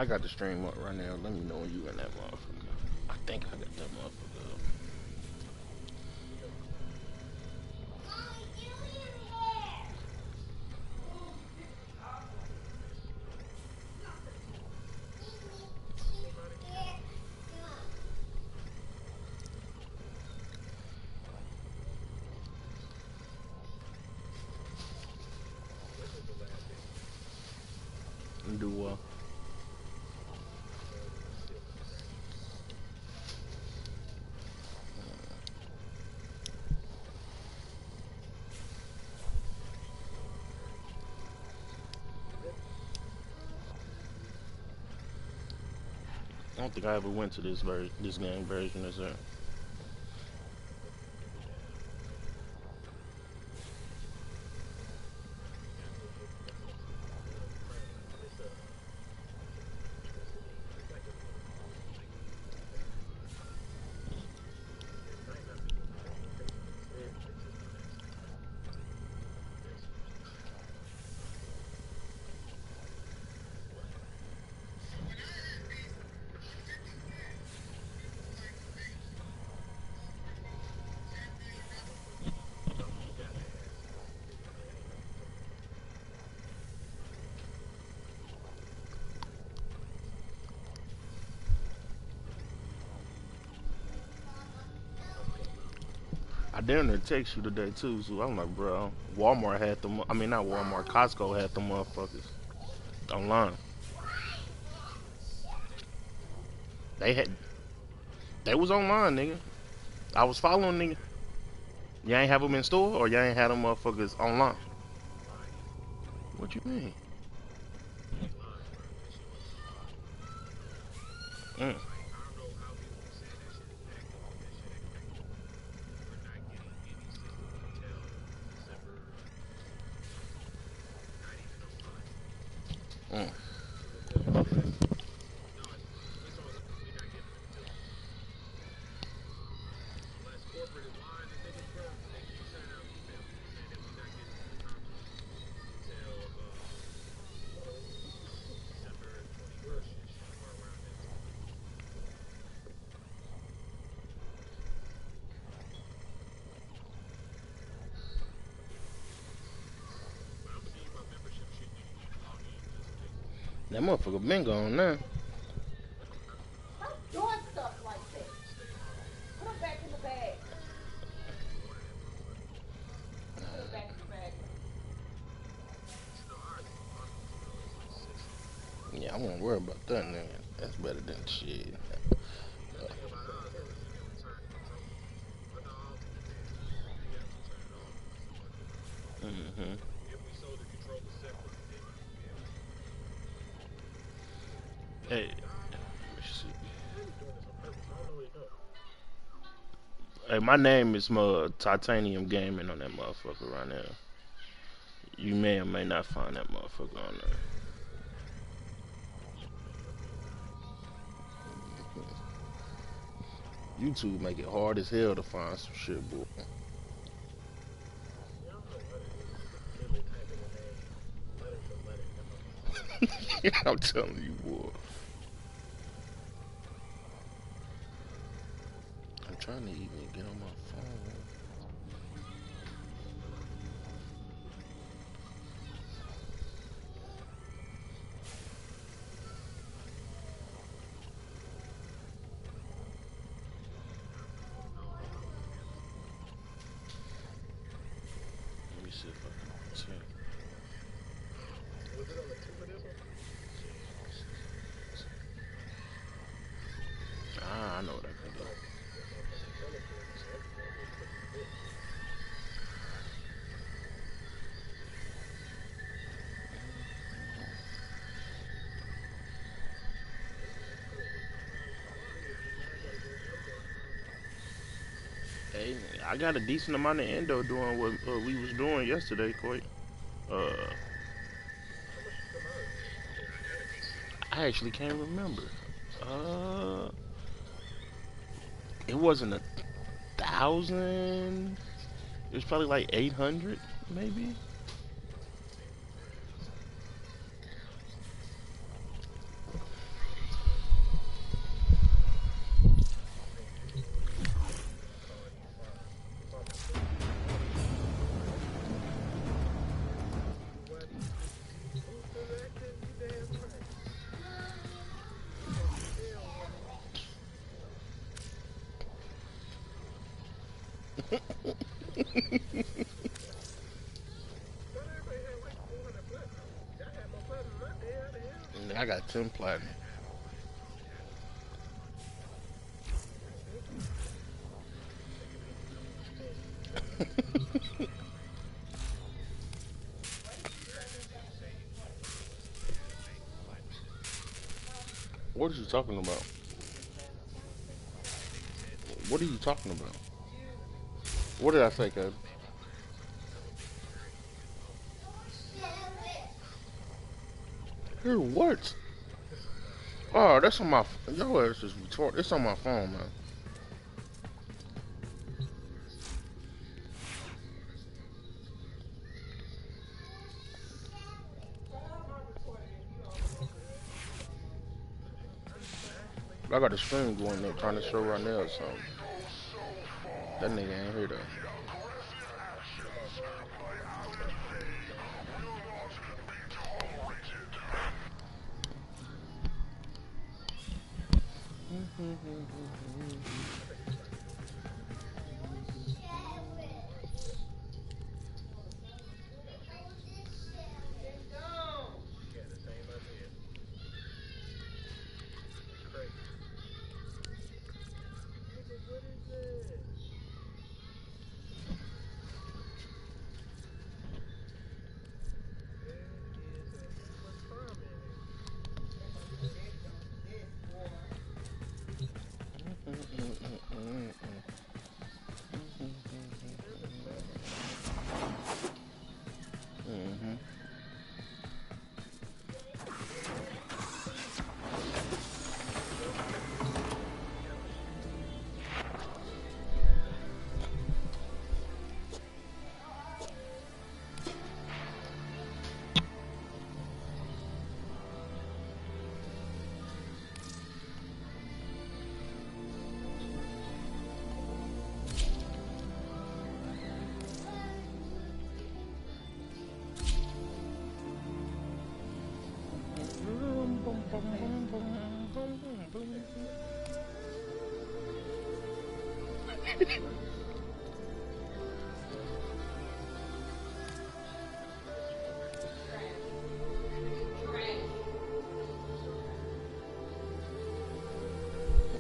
I got the stream up right now. Let me know when you in that motherfucker. I think I got that motherfucker up. Do well. I don't think I ever went to this game version. Is there? I damn near text you today too, so I'm like, bro, Walmart had them. I mean, not Walmart, Costco had them motherfuckers online. They had, they was online, nigga. I was following nigga. You ain't have them in store, or you ain't had them motherfuckers online. What you mean? Mm, mm. That motherfucker been gone now. Stop doing stuff like that. Put them back in the bag. Put it back in the bag. Yeah, I won't worry about that, nigga. That's better than shit. Hmm. Hey, hey, my name is Titanium Gaming on that motherfucker right now. You may or may not find that motherfucker on there. YouTube make it hard as hell to find some shit, boy. I'm telling you, boy. I'm trying to even get on my phone. Let me see if I can check. Ah, I know what I can do. Hey, I got a decent amount of endo doing what we was doing yesterday, Coy. Uh, I actually can't remember. Uh, it wasn't 1,000. It was probably like 800, maybe. I got 10 platinum. What are you talking about? What are you talking about? What did I say, cuz? Here, what? Oh, that's on my. Your ass is retarded. It's on my phone, man. I got the stream going there trying to show right now or something. That nigga ain't here though. Mm-hmm.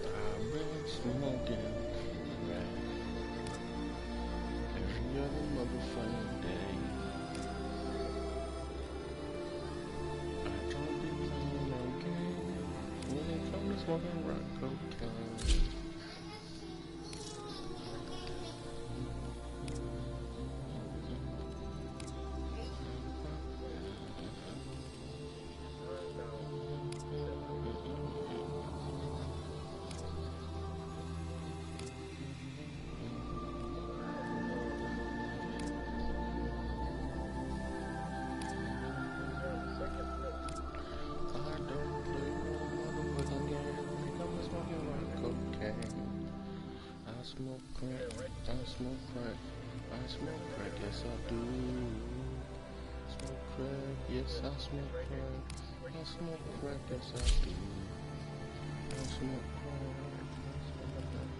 I've been smoking right every other motherfucking day. I don't be playing no games when it comes to smoking rock cocaine. I don't play no motherfucking games when it comes to smoking rock cocaine. I smoke crack, I smoke crack, I smoke crack, yes I do. Smoke crack, yes I smoke crack, I smoke crack, yes I do. I smoke crack, I smoke crack.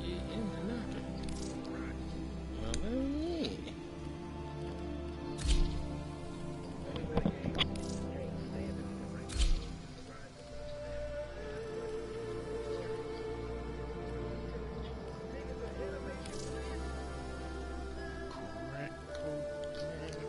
Yeah, in and out of well, yeah. Crack cocaine.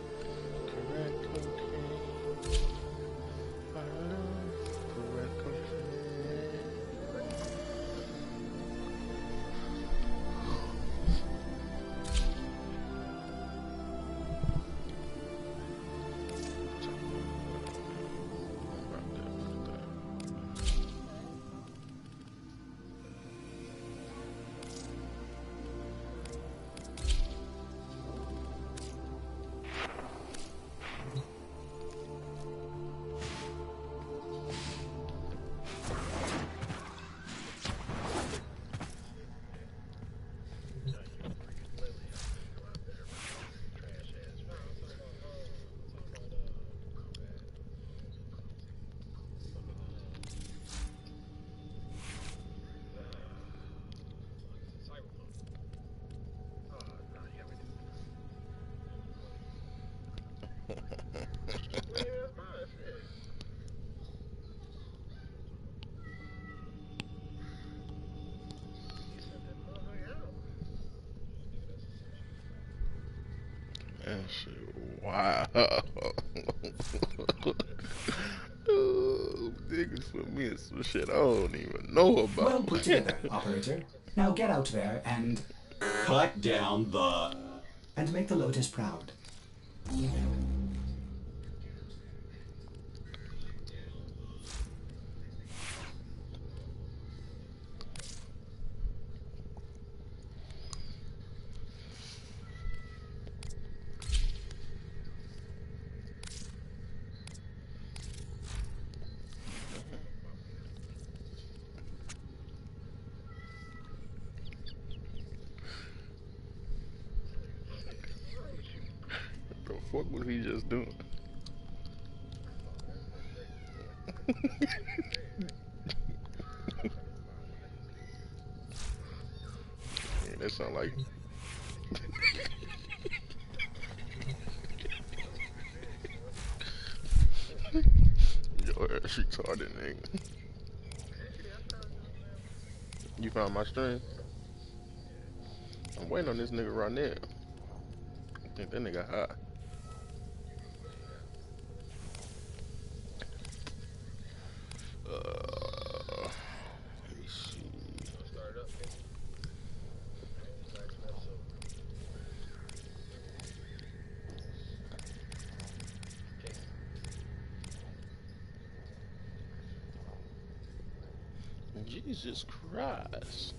shit, wow. Oh, niggas put me in some shit I don't even know Well about. put together, operator. Now get out there and cut down the and make the Lotus proud. The fuck was he just doing? Man, that sound like your ass retarded, nigga. You found my stream? I'm waiting on this nigga right now. I think that nigga hot. Let me see. Jesus Christ.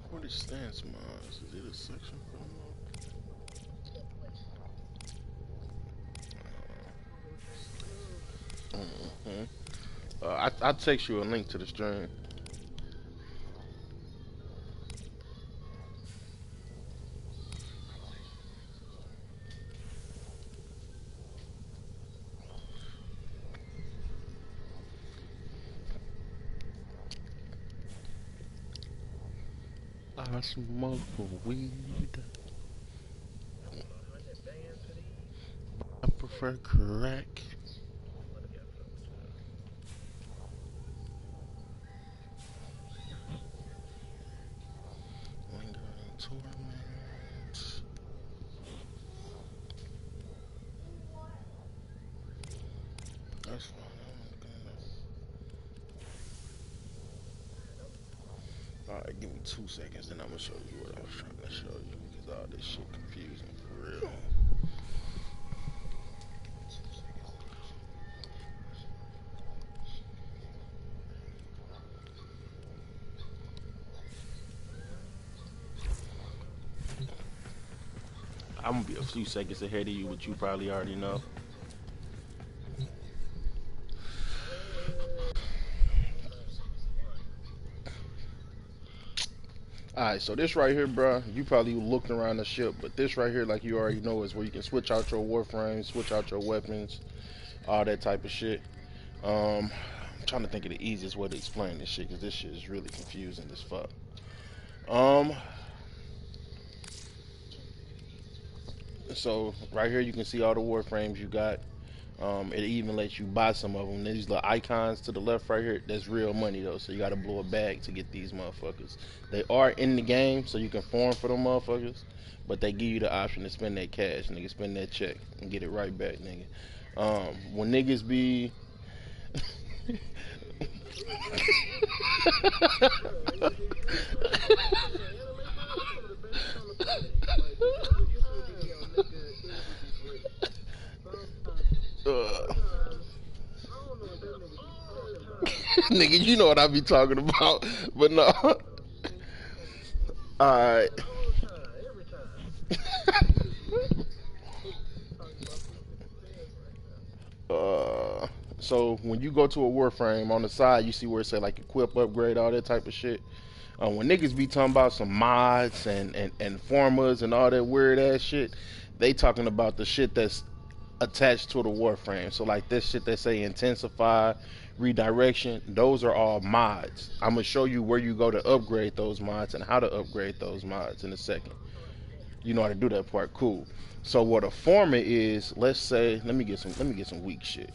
What is stance mods? Is it a section for them? I'll text you a link to the stream. I smoke weed. I prefer crack. Lingering torment. That's fine. Alright, give me 2 seconds, then I'm gonna show you what I was trying to show you. Because all this shit confusing for real. I'm gonna be a few seconds ahead of you, which you probably already know. Alright, so this right here, bro, you probably looked around the ship, but this right here, like you already know, is where you can switch out your Warframe, switch out your weapons, all that type of shit. I'm trying to think of the easiest way to explain this shit, because this shit is really confusing as fuck. Um, so right here you can see all the Warframes you got. It even lets you buy some of them. These little icons to the left right here, that's real money though. So you gotta blow a bag to get these motherfuckers. They are in the game, so you can farm for them motherfuckers. But they give you the option to spend that cash, nigga. Spend that check and get it right back, nigga. When niggas be uh, nigga, you know what I be talking about. But no. Alright. uh so when you go to a Warframe on the side, you see where it say like equip, upgrade, all that type of shit. When niggas be talking about some mods and formas and all that weird ass shit, they talking about the shit that's attached to the Warframe. So like this shit they say intensify, redirection, those are all mods. I'm gonna show you where you go to upgrade those mods and how to upgrade those mods in a second. You know how to do that part, cool. So what a former is, let's say, let me get some weak shit.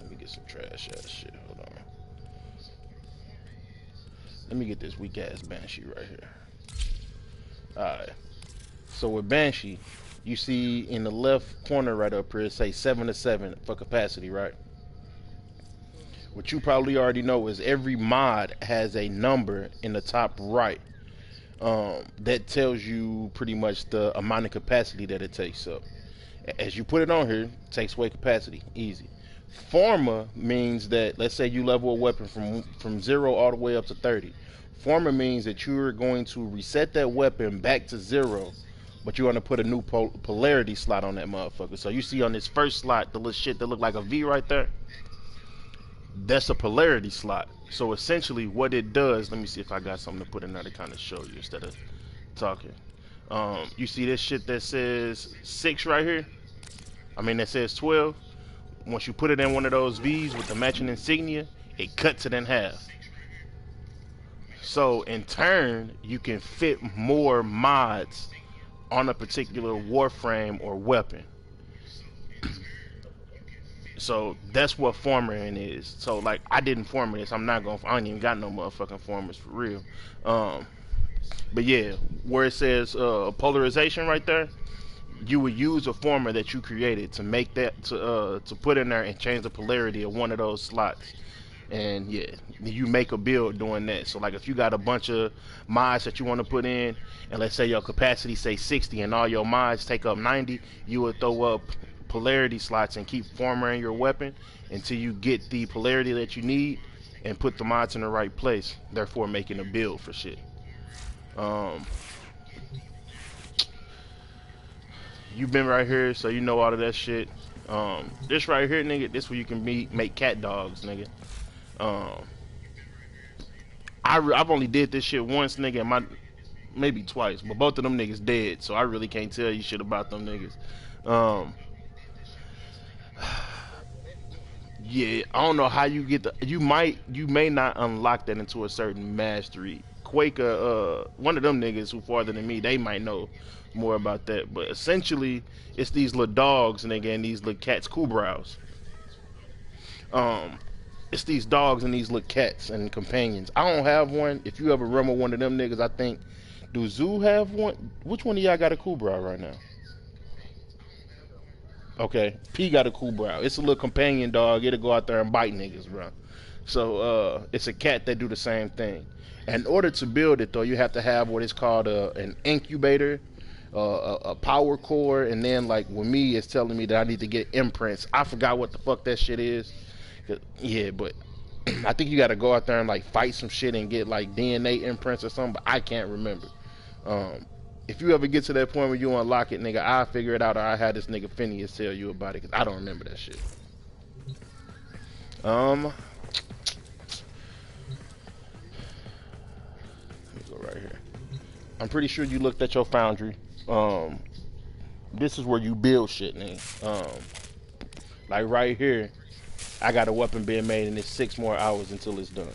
Let me get some trash ass shit. Hold on. Let me get this weak ass Banshee right here. Alright. So with Banshee, you see in the left corner right up here, it say 7 to 7 for capacity, right? What you probably already know is every mod has a number in the top right that tells you pretty much the amount of capacity that it takes up. As you put it on here, it takes away capacity, easy. Forma means that, let's say you level a weapon from 0 all the way up to 30. Forma means that you're going to reset that weapon back to 0, but you're going to put a new polarity slot on that motherfucker. So you see on this first slot, the little shit that look like a V right there, that's a polarity slot. So essentially what it does, let me see if I got something to put in there to kind of show you instead of talking. You see this shit that says 6 right here? I mean that says 12. Once you put it in one of those V's with the matching insignia, it cuts it in half. So in turn, you can fit more mods on a particular warframe or weapon. So that's what formatting is. So like I didn't format this. I ain't even got no motherfucking formers for real. But yeah, where it says polarization right there, you would use a former that you created to make that to put in there and change the polarity of one of those slots. And yeah, you make a build doing that. So like if you got a bunch of mods that you want to put in, and let's say your capacity say 60 and all your mods take up 90, you would throw up polarity slots and keep formatting your weapon until you get the polarity that you need and put the mods in the right place, therefore making a build for shit. You've been right here, so you know all of that shit. This right here, nigga, this where you can make cat dogs, nigga. I've only did this shit once, nigga, and maybe twice, but both of them niggas dead, so I really can't tell you shit about them niggas. Yeah, I don't know how you get you may not unlock that into a certain mastery. Quaker, one of them niggas who farther than me, they might know more about that. But essentially, it's these little dogs, nigga, and these little cats, cool brows. It's these dogs and these little cats and companions. I don't have one. If you ever run with one of them niggas, I think, do Zoo have one? Which one of y'all got a cool brow right now? Okay, P got a cool brow. It's a little companion dog. It'll go out there and bite niggas, bro. So it's a cat that do the same thing. In order to build it, though, you have to have what is called an incubator, a power core, and then like with me, it's telling me that I need to get imprints. I forgot what the fuck that shit is. Yeah, but I think you got to go out there and like fight some shit and get like DNA imprints or something. But I can't remember. If you ever get to that point where you unlock it, nigga, I'll figure it out, or I had this nigga Phineas tell you about it, because I don't remember that shit. Let me go right here. I'm pretty sure you looked at your foundry. This is where you build shit, nigga. Like right here, I got a weapon being made, and it's 6 more hours until it's done.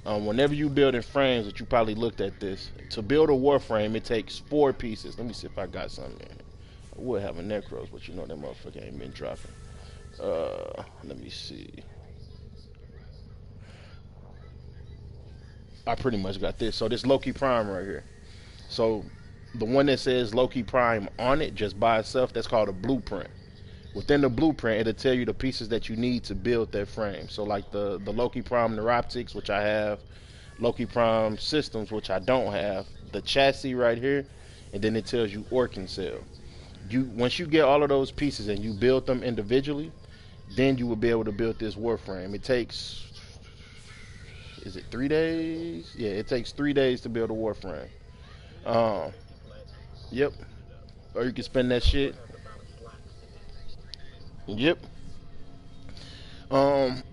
Whenever you build in frames, that you probably looked at this, to build a warframe, it takes 4 pieces. Let me see if I got something in here. I would have a necros, but you know that motherfucker ain't been dropping. Let me see. I pretty much got this. So this Loki Prime right here. So the one that says Loki Prime on it, just by itself, that's called a blueprint. Within the blueprint, it'll tell you the pieces that you need to build that frame. So like the Loki Prime Neuroptics, which I have, Loki Prime Systems, which I don't have, the chassis right here, and then it tells you Orkin Cell. Once you get all of those pieces and you build them individually, then you will be able to build this warframe. It takes, is it 3 days? Yeah, it takes 3 days to build a warframe. Yep. Or you can spend that shit. Yep. And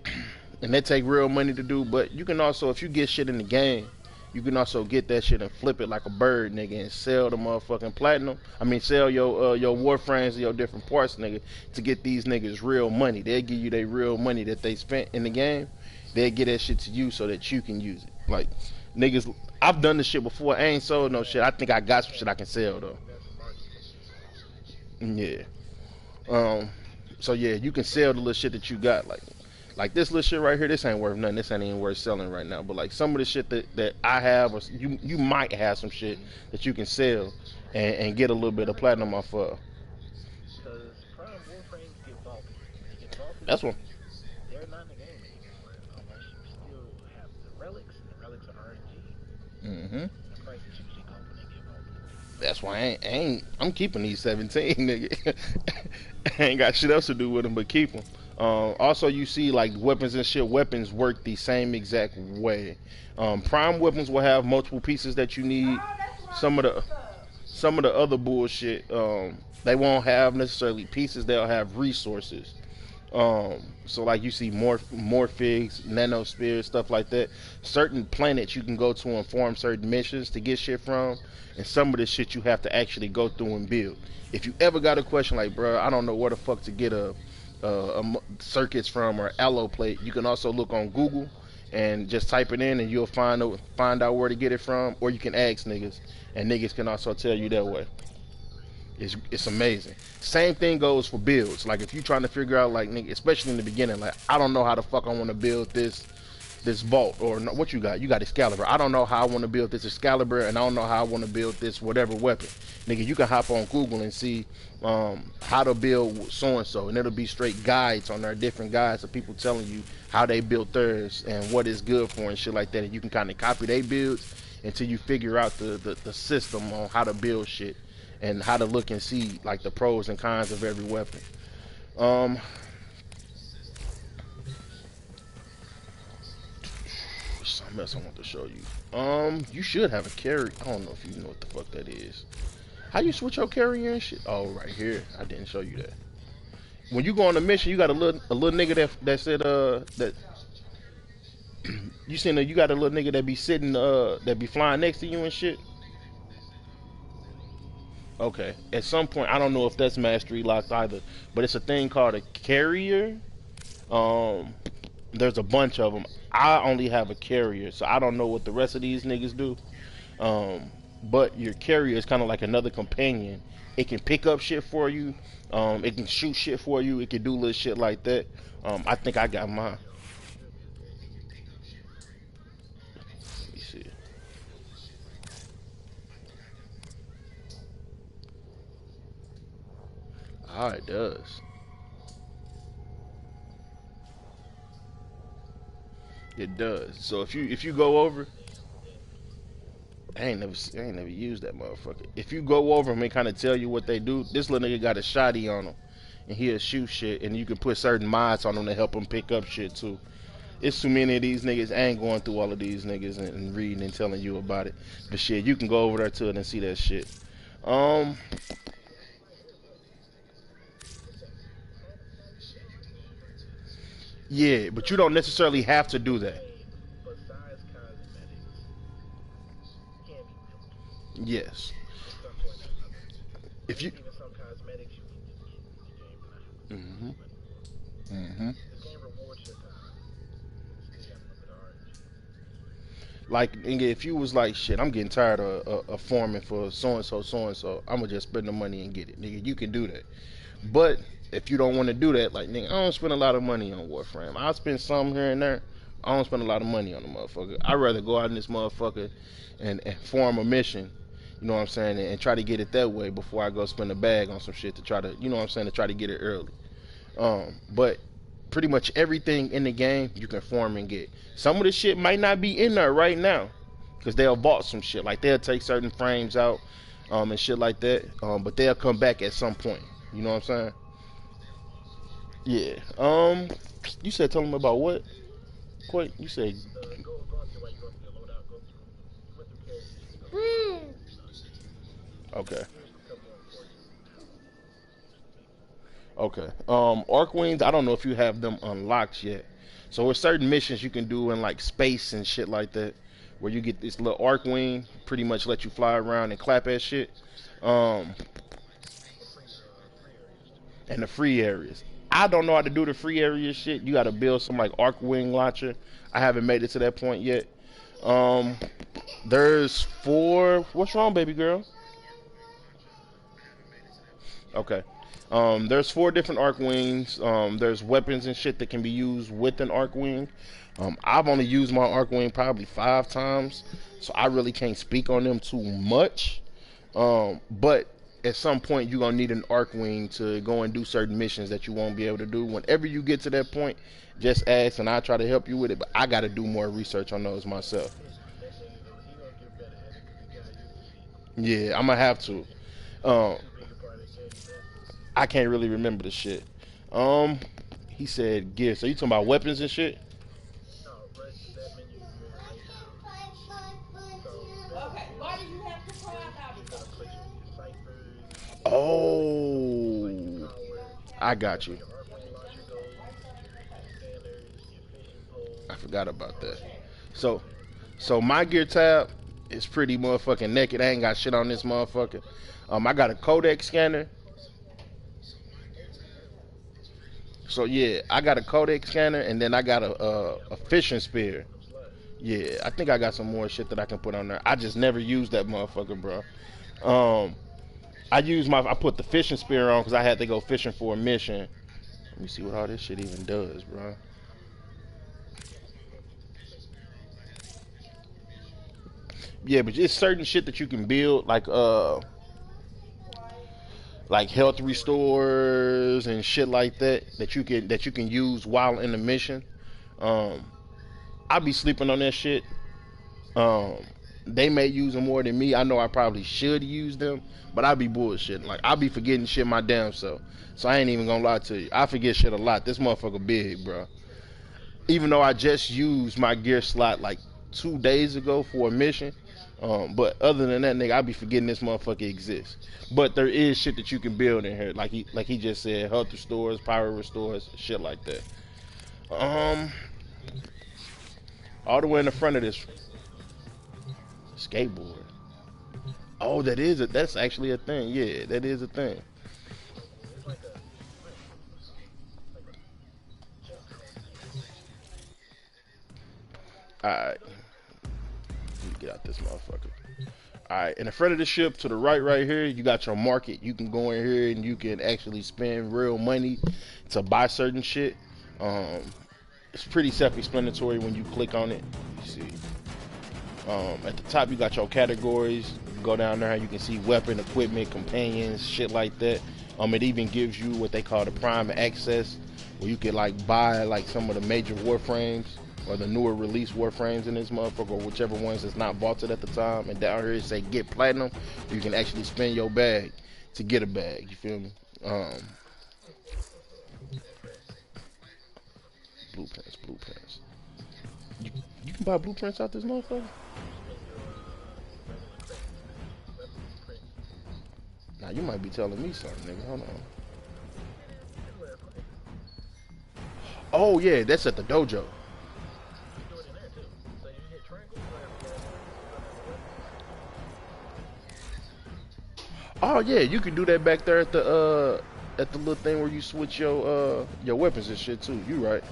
that take real money to do, but you can also, if you get shit in the game You can also get that shit and flip it like a bird, nigga, and sell the motherfucking platinum. I mean, sell your Warframes and your different parts, nigga, to get these niggas real money. They'll give you their real money that they spent in the game. They'll get that shit to you so that you can use it. Like, niggas, I've done this shit before. I ain't sold no shit. I think I got some shit I can sell, though. Yeah. Um, so yeah, you can sell the little shit that you got, like this little shit right here. This ain't worth nothing. This ain't even worth selling right now. But like some of the shit that I have, or you might have some shit that you can sell and get a little bit of platinum off of. That's one. Mm-hmm. That's why I'm keeping these 17, nigga. I ain't got shit else to do with them but keep them. Also, you see like weapons and shit. Weapons work the same exact way. Prime weapons will have multiple pieces that you need. Oh, that's what Some of I'm the some of the other bullshit, they won't have necessarily pieces. They'll have resources. So like you see morphigs, nanospheres, stuff like that. Certain planets you can go to and form certain missions to get shit from, and some of this shit you have to actually go through and build. If you ever got a question like, bro, I don't know where the fuck to get circuits from or allo plate, you can also look on Google and just type it in and you'll find out where to get it from, or you can ask niggas, and niggas can also tell you that way. It's amazing. Same thing goes for builds. Like if you trying to figure out, like, nigga, especially in the beginning, like I don't know how the fuck I want to build this vault, or no, what you got? You got Excalibur. I don't know how I want to build this Excalibur, and I don't know how I want to build this whatever weapon. Nigga, you can hop on Google and see how to build so and so, and it'll be straight guides on there, different guides of people telling you how they built theirs and what it's good for and shit like that. And you can kind of copy their builds until you figure out the system on how to build shit and how to look and see like the pros and cons of every weapon. Something else I want to show you. You should have a carry. I don't know if you know what the fuck that is. How you switch your carrier and shit? Oh, right here. I didn't show you that. When you go on a mission, you got a little nigga that said that you seen you got a little nigga that be sitting that be flying next to you and shit. Okay. At some point, I don't know if that's mastery locked either, but it's a thing called a carrier. Um, there's a bunch of them. I only have a carrier, so I don't know what the rest of these niggas do. But your carrier is kind of like another companion. It can pick up shit for you. It can shoot shit for you. It can do little shit like that. I think I got mine. Let me see. Ah, it does. It does. So if you go over, I ain't never used that motherfucker. If you go over them and kind of tell you what they do, this little nigga got a shotty on him, and he'll shoot shit, and you can put certain mods on them to help him pick up shit too. It's too many of these niggas. I ain't going through all of these niggas and reading and telling you about it. But shit, you can go over there to it and see that shit. Um, yeah, but you don't necessarily have to do that. Yes. If you. Mhm. Mhm. Like, nigga, if you was like, shit, I'm getting tired of farming for so and so, I'm gonna just spend the money and get it, nigga. You can do that. But if you don't want to do that, like, nigga, I don't spend a lot of money on Warframe. I spend some here and there. I don't spend a lot of money on the motherfucker. I'd rather go out in this motherfucker and form a mission, you know what I'm saying, and try to get it that way before I go spend a bag on some shit to try to, you know what I'm saying, to try to get it early. But pretty much everything in the game you can farm and get. Some of the shit might not be in there right now because they'll bought some shit. Like they'll take certain frames out and shit like that. But they'll come back at some point. You know what I'm saying? Yeah. You said tell them about what? Quite. You said. Okay. Okay. Arc wings. I don't know if you have them unlocked yet. So there's certain missions you can do in like space and shit like that. where you get this little arc wing, pretty much let you fly around and clap at shit. Um, and the free areas. I don't know how to do the free area shit. You got to build some like arc wing launcher. I haven't made it to that point yet. Um, there's four. What's wrong, baby girl? Okay. There's four different arc wings. There's weapons and shit that can be used with an arc wing. I've only used my arc wing probably 5 times, so I really can't speak on them too much. But at some point, you're gonna need an arc wing to go and do certain missions that you won't be able to do. Whenever you get to that point, just ask and I'll try to help you with it. But I got to do more research on those myself. Yeah, I'm gonna have to. Um, I can't really remember the shit. Um, he said gifts. So you talking about weapons and shit? Okay, why do you have to cry about it though? Oh, I got you. I forgot about that. So, so my gear tab is pretty motherfucking naked. I ain't got shit on this motherfucker. I got a codec scanner. So yeah, I got a codec scanner, and then I got a fishing spear. Yeah, I think I got some more shit that I can put on there. I just never used that motherfucker, bro. Um, I put the fishing spear on because I had to go fishing for a mission. Let me see what all this shit even does, bro. Yeah, but it's certain shit that you can build, like health restores and shit like that that you can use while in the mission. Um, I be sleeping on that shit. Um, they may use them more than me. I know I probably should use them, but I be bullshitting. Like I be forgetting shit my damn self. So I ain't even gonna lie to you. I forget shit a lot. This motherfucker big, bro. Even though I just used my gear slot like 2 days ago for a mission. But other than that, nigga, I be forgetting this motherfucker exists. But there is shit that you can build in here, like he just said, health restores, power restores, shit like that. Um, all the way in the front of this skateboard. Oh, that's actually a thing. Yeah, that is a thing. All right, let me get out this motherfucker. All right, in the front of the ship to the right here, you got your market. You can go in here and you can actually spend real money to buy certain shit. Um, it's pretty self-explanatory when you click on it. You see, at the top you got your categories. You can go down there, you can see weapon, equipment, companions, shit like that. It even gives you what they call the prime access, where you could like buy like some of the major warframes or the newer release warframes in this motherfucker, or whichever ones that's not vaulted at the time. And down here it say get platinum. You can actually spend your bag to get a bag. You feel me? Blueprints. You, you can buy blueprints out this motherfucker. Now you might be telling me something, nigga. Hold on. Oh yeah, that's at the dojo. Oh yeah, you can do that back there at the little thing where you switch your weapons and shit too. You right.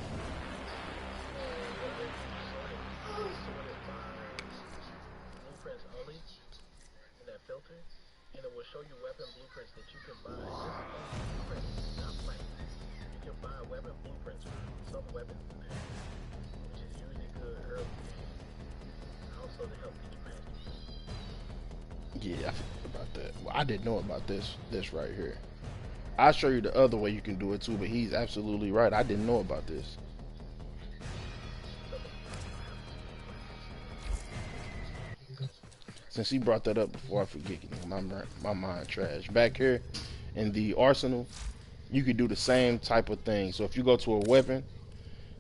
Yeah, I forgot about that. Well, I didn't know about this right here. I'll show you the other way you can do it too, but he's absolutely right. I didn't know about this. Since he brought that up before I forget, my mind trash. Back here in the arsenal, you could do the same type of thing. So if you go to a weapon,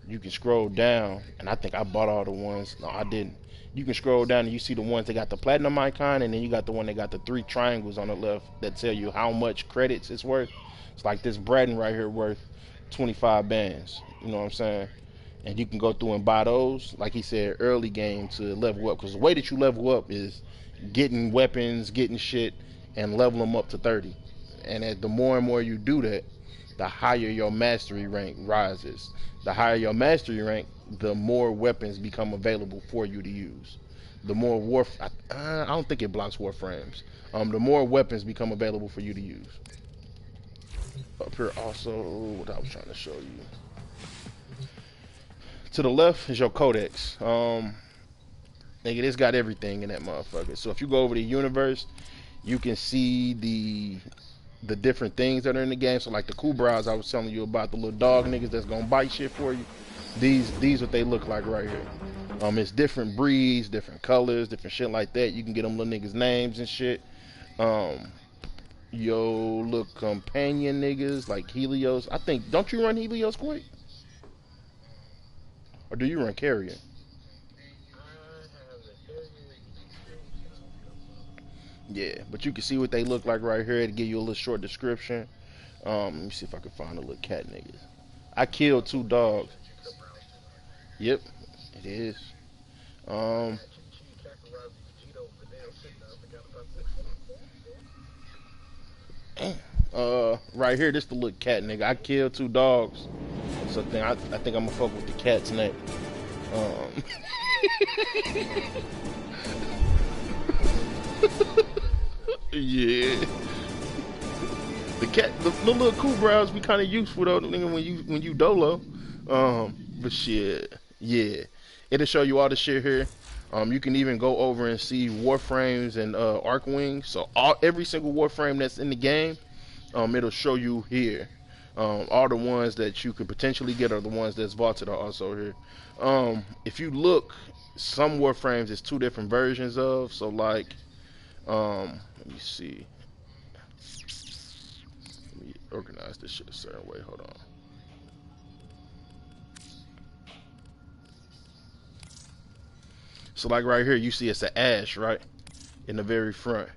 you can scroll down, and I think I bought all the ones. No, I didn't. You can scroll down and you see the ones that got the platinum icon, and then you got the one that got the 3 triangles on the left that tell you how much credits it's worth. It's like this Braden right here worth 25 bands. You know what I'm saying? and you can go through and buy those, like he said, early game to level up. Because the way that you level up is getting weapons, getting shit, and level them up to 30. And the more and more you do that, the higher your mastery rank rises. The higher your mastery rank, the more weapons become available for you to use. The more I don't think it blocks warframes. The more weapons become available for you to use. Up here also, what I was trying to show you. To the left is your codex. Nigga, this got everything in that motherfucker. So if you go over the universe, you can see the different things that are in the game. So like the Kubras I was telling you about, the little dog niggas that's gonna bite shit for you. These what they look like right here. It's different breeds, different colors, different shit like that. You can get them little niggas names and shit. Yo, look, companion niggas like Helios. I think, don't you run Helios Quake? Or do you run Carrion? Yeah, but you can see what they look like right here to give you a little short description. Let me see if I can find a little cat niggas. I killed 2 dogs. Yep, it is. Right here, this the little cat nigga. I killed 2 dogs. So I think I'm gonna fuck with the cat's neck. Yeah. The cat, the little cool brows be kind of useful though, nigga, when you dolo. But shit, yeah, it'll show you all the shit here. You can even go over and see Warframes and Arcwing. So every single Warframe that's in the game, it'll show you here. All the ones that you could potentially get are the ones that's vaulted are also here. If you look, some Warframes is 2 different versions of. So like, let me see. Let me organize this shit a certain way. Hold on. So like right here, you see it's an ash, right? In the very front.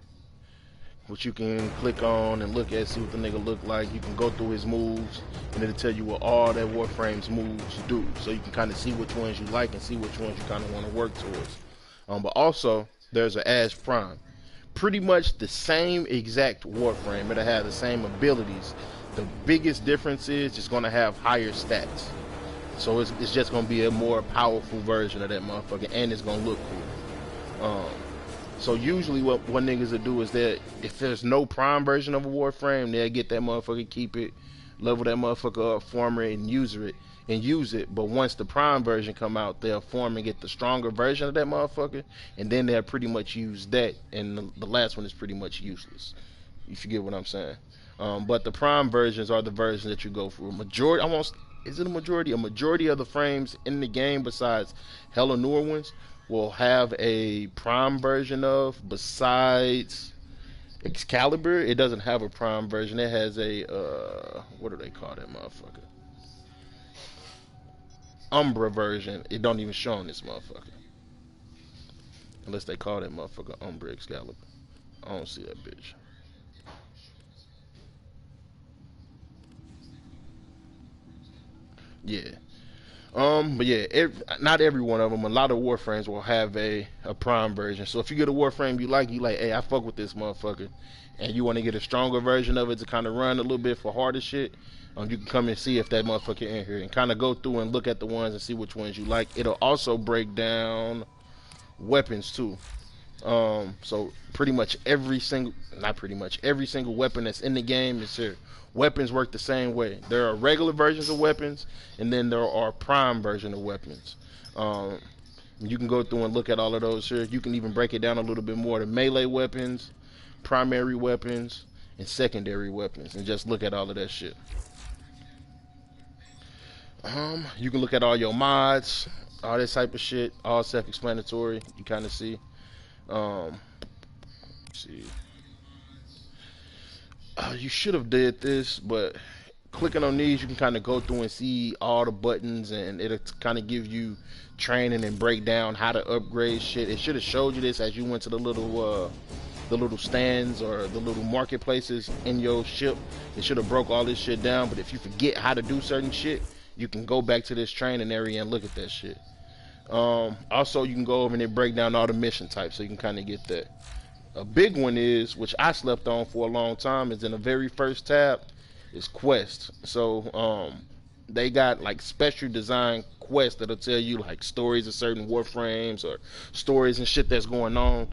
Which you can click on and look at, see what the nigga look like. You can go through his moves, and it'll tell you what all that Warframe's moves do. So you can kind of see which ones you like and see which ones you kind of want to work towards. But also, there's an Ash Prime. Pretty much the same exact Warframe. It'll have the same abilities. The biggest difference is it's going to have higher stats. So it's just going to be a more powerful version of that motherfucker, and it's going to look cool. So usually what niggas will do is that if there's no prime version of a Warframe, they'll get that motherfucker, keep it, level that motherfucker up, farm it, and use it. But once the prime version come out, they'll farm and get the stronger version of that motherfucker, and then they'll pretty much use that, and the last one is pretty much useless. If you get what I'm saying. But the prime versions are the versions that you go for. Majority, is it a majority? A majority of the frames in the game, besides hella newer ones, will have a prime version of. Besides Excalibur, it doesn't have a prime version. It has a what do they call that motherfucker? Umbra version. It don't even show on this motherfucker, unless they call that motherfucker Umbra Excalibur. I don't see that bitch. Yeah. But yeah, not every one of them. A lot of Warframes will have a prime version. So if you get a Warframe you like, hey, I fuck with this motherfucker, and you want to get a stronger version of it to kind of run a little bit for harder shit, you can come and see if that motherfucker in here and kind of go through and look at the ones and see which ones you like. It'll also break down weapons too. So pretty much every single weapon that's in the game is here. Weapons work the same way. There are regular versions of weapons, and then there are prime version of weapons. You can go through and look at all of those here. You can even break it down a little bit more to melee weapons, primary weapons, and secondary weapons, and just look at all of that shit. You can look at all your mods, all that type of shit, all self-explanatory. You kind of see. Let's see. You should have did this, but clicking on these, you can kind of go through and see all the buttons, and it'll kind of give you training and break down how to upgrade shit. It should have showed you this as you went to the little stands or the little marketplaces in your ship. It should have broke all this shit down. But if you forget how to do certain shit, You can go back to this training area and look at that shit. Also, you can go over and then break down all the mission types, so you can kind of get that. A big one is, which I slept on for a long time, is in the very first tab, is quest. So they got like special design quests that'll tell you like stories of certain warframes or stories and shit that's going on.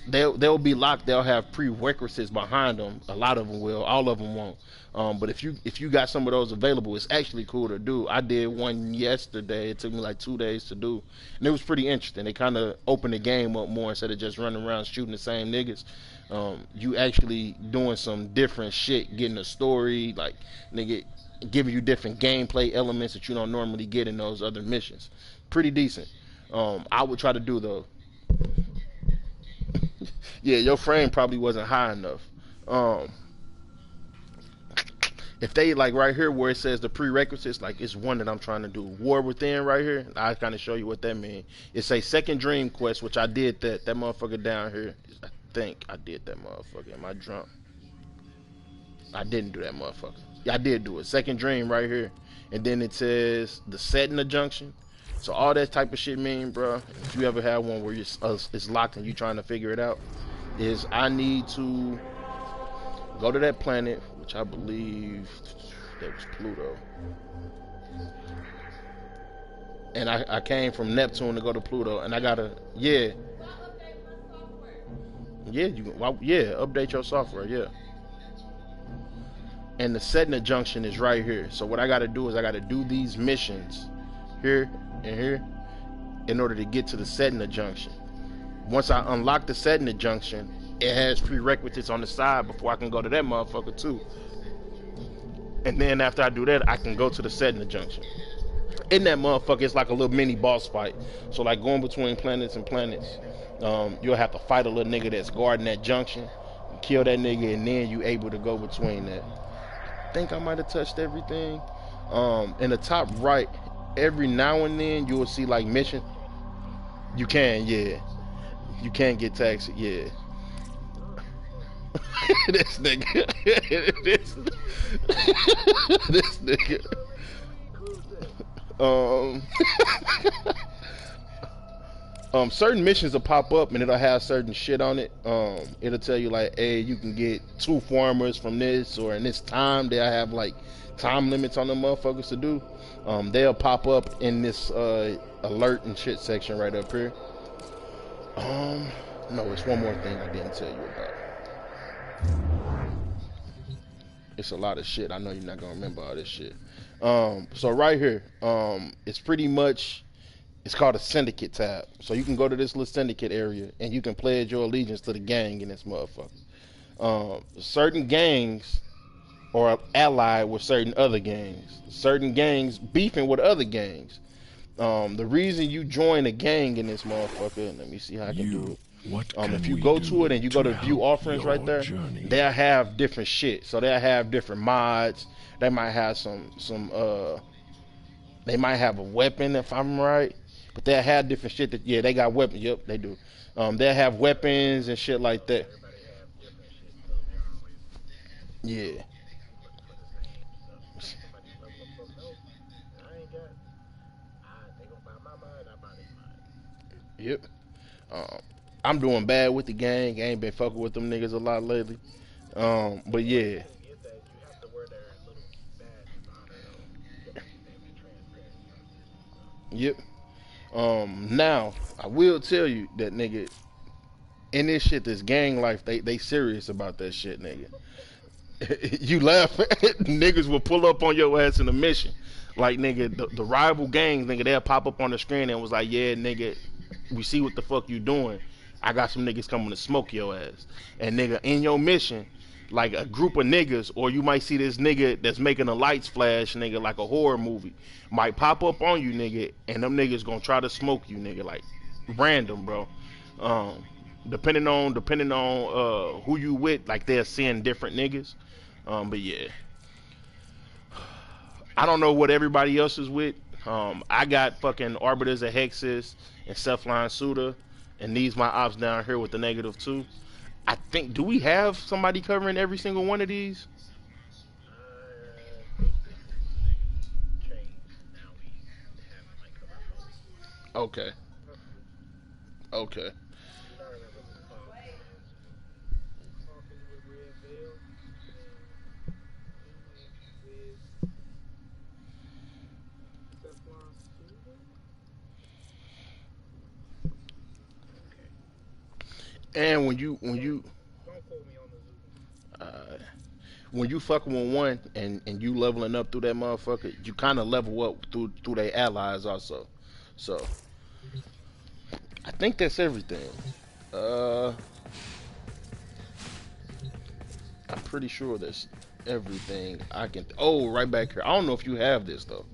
They'll be locked. They'll have prerequisites behind them. A lot of them will. All of them won't. But if you got some of those available, it's actually cool to do. I did one yesterday. It took me like 2 days to do, and it was pretty interesting. They kind of opened the game up more instead of just running around shooting the same niggas. You actually doing some different shit, getting a story, like nigga, giving you different gameplay elements that you don't normally get in those other missions. Pretty decent. I would try to do though. Yeah, your frame probably wasn't high enough. Um, if they like right here where it says the prerequisites, like it's one that I'm trying to do. War Within right here. I kind of show you what that means. It's a second dream quest, which I did that motherfucker down here. I think I did that motherfucker. Am I drunk? I didn't do that motherfucker. Yeah, I did do it. Second dream right here. And then it says the set in the junction. So all that type of shit mean, bro. If you ever have one where it's locked and you trying to figure it out, is I need to go to that planet, which I believe that was Pluto. And I came from Neptune to go to Pluto, and I gotta yeah update your software, yeah. And the setting the junction is right here. So what I gotta do is I gotta do these missions here and here in order to get to the setting the junction. Once I unlock the setting the junction, it has prerequisites on the side before I can go to that motherfucker too. And then after I do that, I can go to the setting the junction. In that motherfucker, it's like a little mini boss fight. So like going between planets and planets, you'll have to fight a little nigga that's guarding that junction, kill that nigga, and then you able to go between that. I think I might have touched everything. In the top right, every now and then you will see like mission. You can, yeah. You can get taxi, yeah. This nigga. this nigga. Certain missions will pop up and it'll have certain shit on it. It'll tell you like, hey, you can get 2 farmers from this, or in this time they'll have like time limits on the motherfuckers to do. They'll pop up in this alert and shit section right up here. No, it's one more thing I didn't tell you about. It's a lot of shit. I know you're not gonna remember all this shit. So right here, it's pretty much, it's called a syndicate tab. So you can go to this little syndicate area and you can pledge your allegiance to the gang in this motherfucker. Certain gangs are allied with certain other gangs. Certain gangs beefing with other gangs. The reason you join a gang in this motherfucker, let me see how I can do it. If you go to it and you go to view offerings right there, they'll have different shit. So they'll have different mods. They might have they might have a weapon if I'm right. But they'll have different shit that, yeah, they got weapons. Yep, they do. They'll have weapons and shit like that. Yeah. Yep. I'm doing bad with the gang. I ain't been fucking with them niggas a lot lately. But yeah. Yep. Now I will tell you that nigga, in this shit, this gang life, they serious about that shit, nigga. You laugh, niggas will pull up on your ass in a mission. Like nigga, the rival gangs, nigga, they'll pop up on the screen and was like, yeah, nigga, we see what the fuck you doing. I got some niggas coming to smoke your ass. And nigga, in your mission, like a group of niggas, or you might see this nigga that's making the lights flash, nigga, like a horror movie, might pop up on you, nigga, and them niggas gonna try to smoke you, nigga, like random, bro. Depending on who you with, like they're seeing different niggas. But yeah, I don't know what everybody else is with. I got fucking Arbiters of Hexus and Cephalon Suda, and these my ops down here with the -2. I think, do we have somebody covering every single one of these? Okay. Okay. And uh, when you fucking with one and you leveling up through that motherfucker, you kind of level up through their allies also. So I think that's everything. Uh, I'm pretty sure that's everything I can. Oh, right back here. I don't know if you have this though.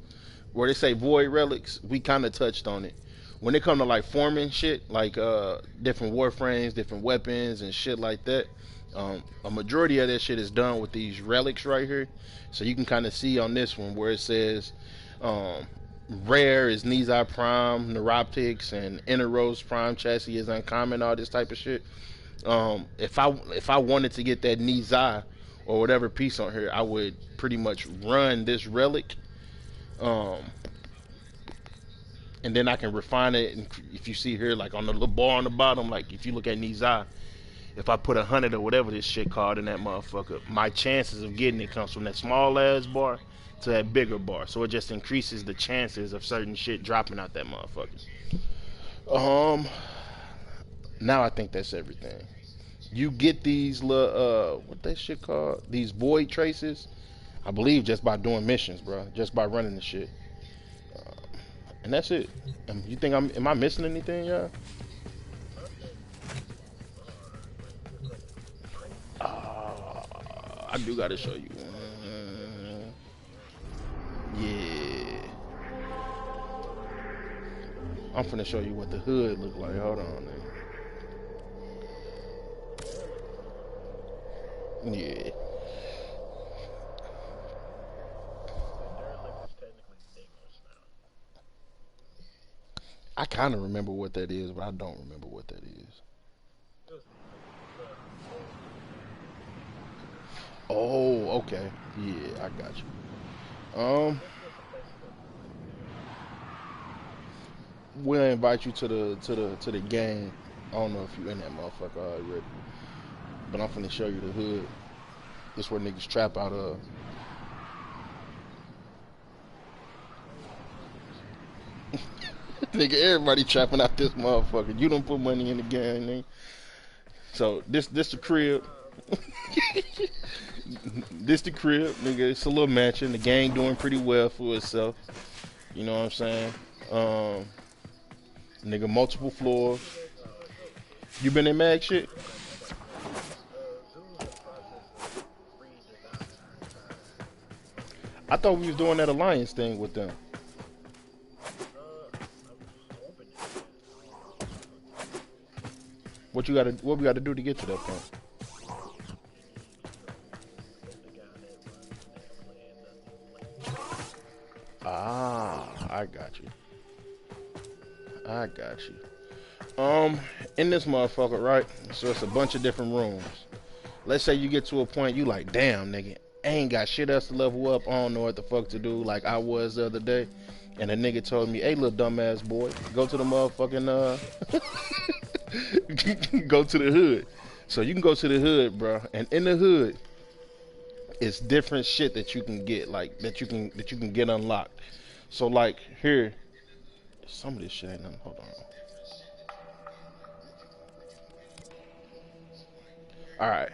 Where they say void relics, we kind of touched on it. When it come to like forming shit, like different warframes, different weapons and shit like that, a majority of that shit is done with these relics right here. So you can kind of see on this one where it says um, rare is Nizai Prime, Neuroptics, and Inner Rose Prime chassis is uncommon, all this type of shit. If I wanted to get that Nizai or whatever piece on here, I would pretty much run this relic. Um, and then I can refine it. And if you see here, like on the little bar on the bottom, like if you look at Nizai, if I put 100 or whatever this shit called in that motherfucker, my chances of getting it comes from that small ass bar to that bigger bar. So it just increases the chances of certain shit dropping out that motherfucker. Um, Now I think that's everything. You get these little what that shit called? These void traces. I believe just by doing missions, bro. Just by running the shit. And that's it. You think am I missing anything, y'all? I do gotta show you. Yeah, I'm finna show you what the hood look like. Hold on, man. Yeah, I kind of remember what that is, but I don't remember what that is. Oh, okay. Yeah, I got you. We'll invite you to the game. I don't know if you in that motherfucker already, but I'm finna show you the hood. This where niggas trap out of. Nigga, everybody trapping out this motherfucker. You don't put money in the game, nigga. So this the crib. This the crib, nigga. It's a little mansion. The gang doing pretty well for itself. You know what I'm saying? Um, Nigga, multiple floors. You been in mag shit? I thought we was doing that alliance thing with them. What we gotta do to get to that point? Ah, I got you. I got you. In this motherfucker, right? So it's a bunch of different rooms. Let's say you get to a point you like, damn, nigga, I ain't got shit else to level up. I don't know what the fuck to do. Like I was the other day, and a nigga told me, "Hey, little dumbass boy, go to the motherfucking go to the hood." So you can go to the hood, bro, and in the hood, it's different shit that you can get, like that you can get unlocked. So like here, some of this shit ain't nothing. Hold on. All right.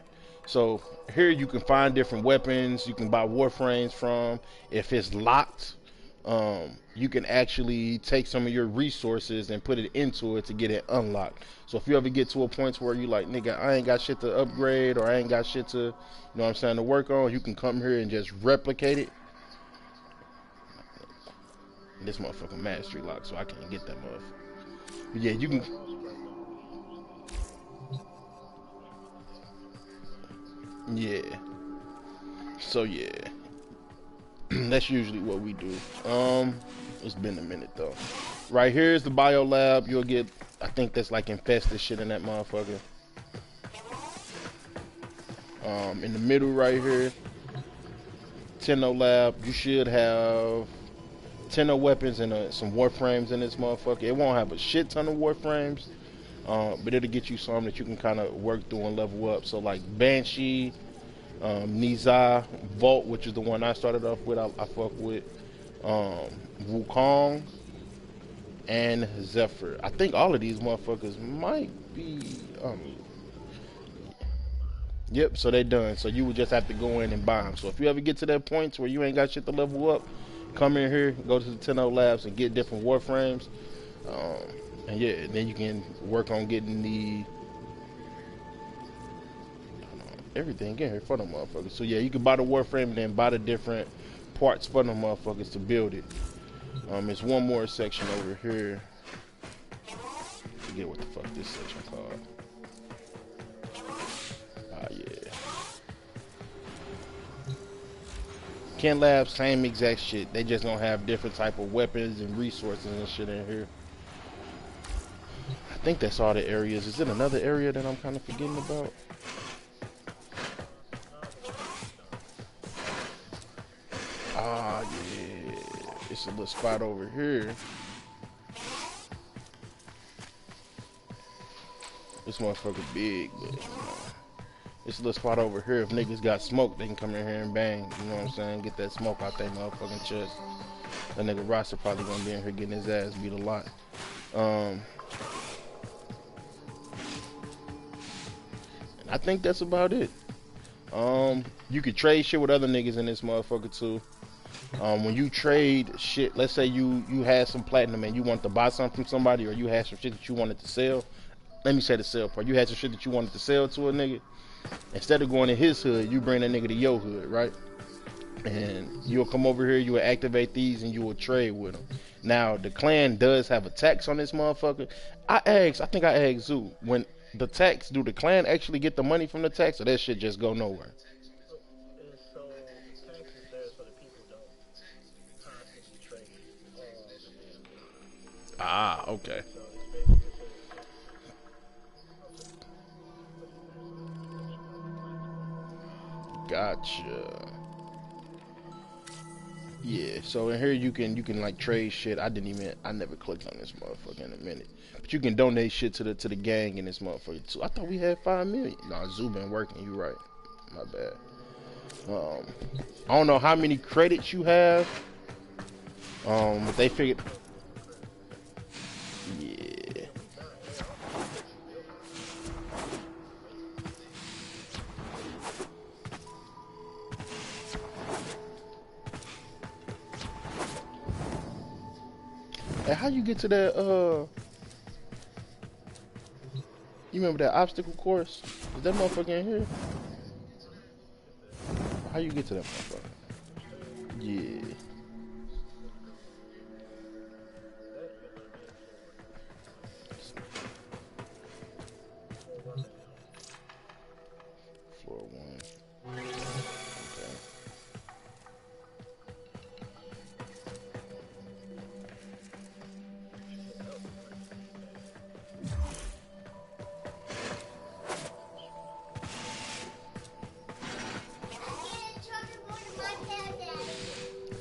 So here you can find different weapons. You can buy warframes from. If it's locked, you can actually take some of your resources and put it into it to get it unlocked. So if you ever get to a point where you like, nigga, I ain't got shit to upgrade or I ain't got shit to, you know what I'm saying, to work on, you can come here and just replicate it. This motherfucking mastery lock, so I can't get that motherfucker. But yeah, you can. Yeah. So yeah, that's usually what we do. It's been a minute though. Right here is the bio lab. You'll get, I think that's like infested shit in that motherfucker. In the middle right here, Tenno lab. You should have 10 of weapons and some Warframes in this motherfucker. It won't have a shit ton of Warframes, but it'll get you some that you can kind of work through and level up. So like Banshee, Nizar, Vault, which is the one I started off with, I fuck with, Wukong, and Zephyr. I think all of these motherfuckers might be, yep, so they done. So you would just have to go in and buy them. So if you ever get to that point where you ain't got shit to level up, come in here, go to the 10 labs and get different Warframes. And yeah, then you can work on getting the everything in here for them motherfuckers. So yeah, you can buy the Warframe and then buy the different parts for them motherfuckers to build it. There's one more section over here. Forget what the fuck this section called. Yeah. Ken Labs, same exact shit. They just gonna have different type of weapons and resources and shit in here. I think that's all the areas. Is it another area that I'm kind of forgetting about? Yeah. It's a little spot over here. This motherfucker big, but it's a little spot over here. If niggas got smoke, they can come in here and bang. You know what I'm saying? Get that smoke out their motherfucking chest. That nigga Roster probably gonna be in here getting his ass beat a lot. I think that's about it. You could trade shit with other niggas in this motherfucker too. When you trade shit, let's say you had some platinum and you want to buy something from somebody, or you had some shit that you wanted to sell. Let me say the sell part. You had some shit that you wanted to sell to a nigga. Instead of going to his hood, you bring that nigga to your hood, right? And you'll come over here, you will activate these, and you will trade with them. Now, the clan does have a tax on this motherfucker. I think I asked Zoo, when the tax, do the clan actually get the money from the tax, or that shit just go nowhere? Ah, okay. Gotcha. Yeah, so in here you can like trade shit. I never clicked on this motherfucker in a minute. But you can donate shit to the gang in this motherfucker too. I thought we had 5 million. Nah, Zoo been working, you right. My bad. I don't know how many credits you have. But they figured, yeah. Hey, how you get to that, you remember that obstacle course? Is that motherfucker in here? How you get to that motherfucker? Yeah. Floor 1. Okay.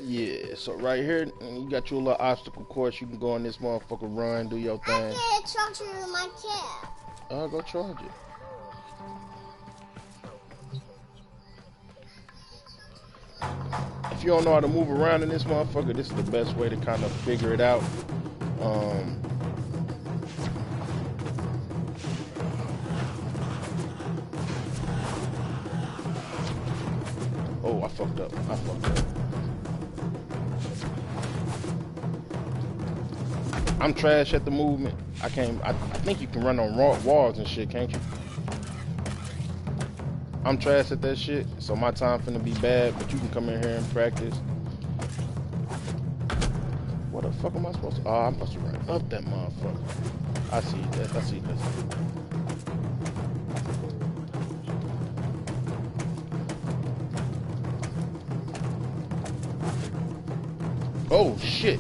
Yeah, so right here, you got your little obstacle course. You can go on this motherfucker, run, do your thing. I can't charge my cab. Go charge it. If you don't know how to move around in this motherfucker, this is the best way to kind of figure it out. Oh, I fucked up. I'm trash at the movement. I think you can run on walls and shit, can't you? I'm trash at that shit, so my time finna be bad, but you can come in here and practice. What the fuck am I supposed to? Oh, I'm supposed to run up that motherfucker. I see that. Oh, shit.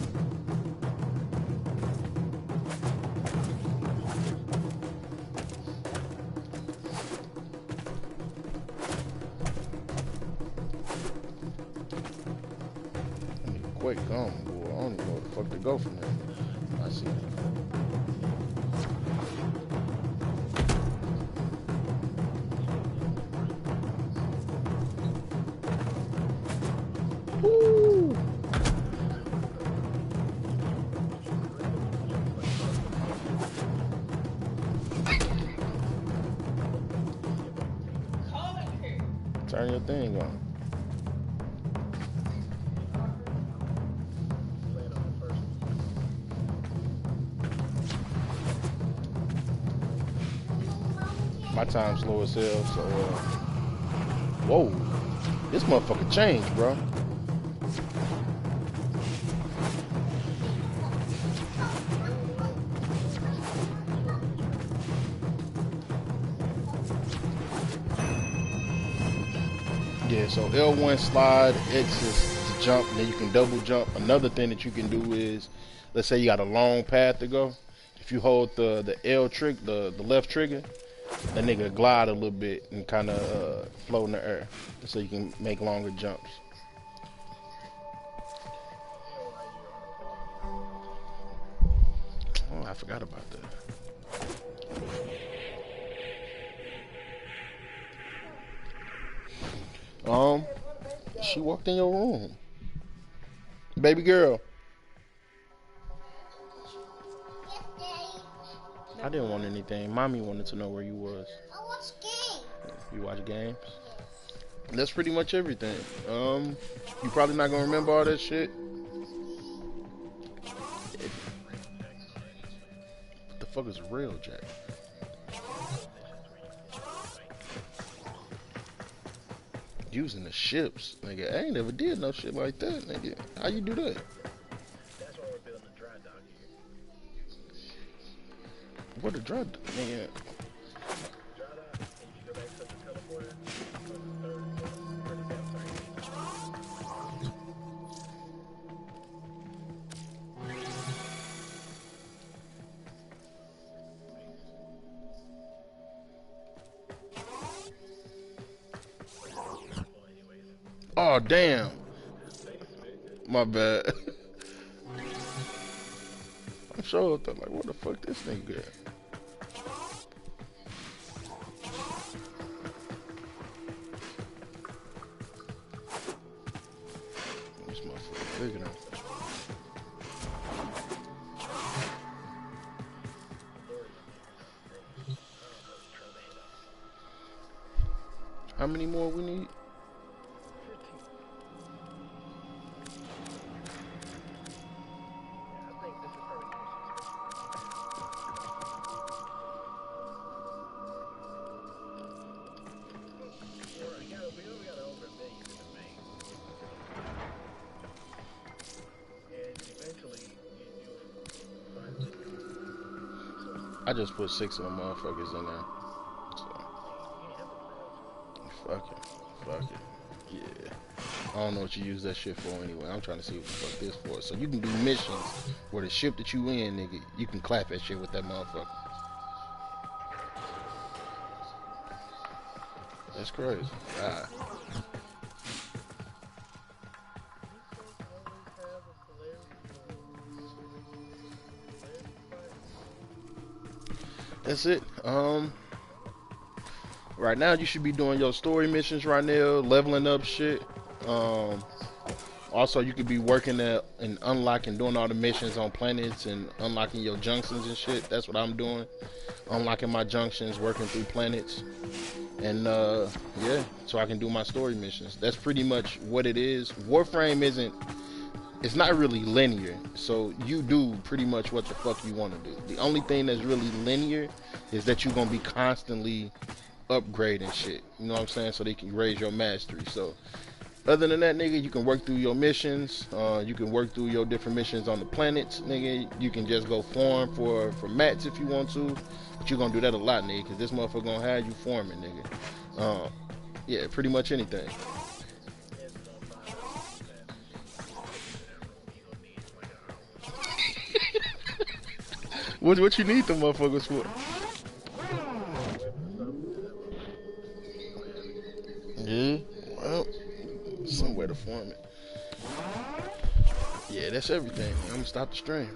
Quick, boy. don't even know where the fuck to go from here. I see. Woo! Turn your thing on. My time's slow as hell, so whoa, this motherfucker changed, bro. Yeah, so L1 slide, X is to jump, and then you can double jump. Another thing that you can do is, let's say you got a long path to go. If you hold the L trick, the left trigger, that nigga glide a little bit and kind of float in the air, so you can make longer jumps. Oh, I forgot about that. She walked in your room. Baby girl. I didn't want anything. Mommy wanted to know where you was. I watch games. You watch games? That's pretty much everything. You probably not gonna remember all that shit. What the fuck is real, Jack? Using the ships, nigga. I ain't never did no shit like that, nigga. How you do that? That's why we're building a dry dock here. What a drug, nigga. Dry dock, and you can go back to the teleporter. Go to the third Oh, damn. My bad. I'm sure I thought, like, what the fuck this nigga at? This motherfucker bigger than. How many more we need? I just put 6 of them motherfuckers in there. So. Fuck it. Fuck it. Yeah. I don't know what you use that shit for anyway. I'm trying to see what the fuck this for. So you can do missions where the ship that you in, nigga, you can clap that shit with that motherfucker. That's crazy. Ah. That's it. Right now you should be doing your story missions right now, leveling up shit. Also you could be working at and unlocking, doing all the missions on planets and unlocking your junctions and shit. That's what I'm doing. Unlocking my junctions, working through planets. And yeah, so I can do my story missions. That's pretty much what it is. Warframe it's not really linear, so you do pretty much what the fuck you want to do. The only thing that's really linear is that you're gonna be constantly upgrading shit, you know what I'm saying, so they can raise your mastery. So other than that, nigga, you can work through your missions, you can work through your different missions on the planets, nigga. You can just go farm for mats if you want to, but you're gonna do that a lot, nigga, because this motherfucker gonna have you farming, nigga. Yeah, pretty much anything. What you need them motherfuckers for? Yeah, well, somewhere to farm it. Yeah, that's everything. I'm gonna stop the stream.